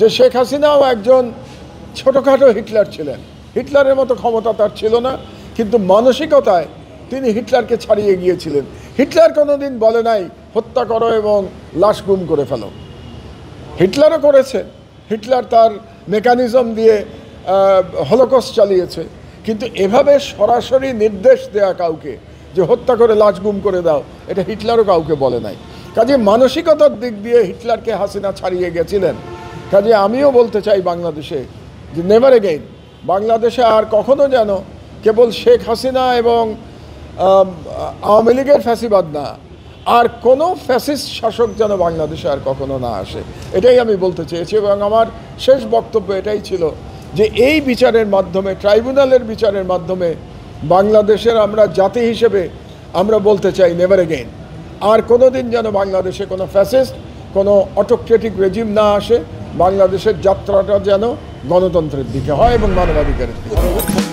যে শেখ হাসিনাও একজন ছোটোখাটো হিটলার ছিলেন। হিটলারের মতো ক্ষমতা তার ছিল না, কিন্তু মানসিকতায় তিনি হিটলারকে ছাড়িয়ে গিয়েছিলেন। হিটলার কোনোদিন বলে নাই হত্যা করো এবং লাশ গুম করে ফেলো। হিটলারও করেছে, হিটলার তার মেকানিজম দিয়ে হলোকস্ট চালিয়েছে, কিন্তু এভাবে সরাসরি নির্দেশ দেয়া কাউকে যে হত্যা করে লাশ গুম করে দাও, এটা হিটলারও কাউকে বলে নাই। কাজে মানসিকতার দিক দিয়ে হিটলারকে হাসিনা ছাড়িয়ে গেছিলেন। কাজে আমিও বলতে চাই বাংলাদেশে যে নেভার এগেইন বাংলাদেশে আর কখনো যেন কেবল শেখ হাসিনা এবং আওয়ামী লীগের ফ্যাসিবাদ না, আর কোনো ফ্যাসিস্ট শাসক যেন বাংলাদেশে আর কখনো না আসে, এটাই আমি বলতে চেয়েছি। এবং আমার শেষ বক্তব্য এটাই ছিল যে এই বিচারের মাধ্যমে, ট্রাইব্যুনালের বিচারের মাধ্যমে বাংলাদেশের আমরা জাতি হিসেবে আমরা বলতে চাই নেভার এগেইন আর কোনো দিন যেন বাংলাদেশে কোনো ফ্যাসিস্ট, কোনো অটোক্রেটিক রেজিম না আসে। বাংলাদেশের যাত্রাটা যেন গণতন্ত্রের দিকে হয় এবং মানবাধিকারের দিকে।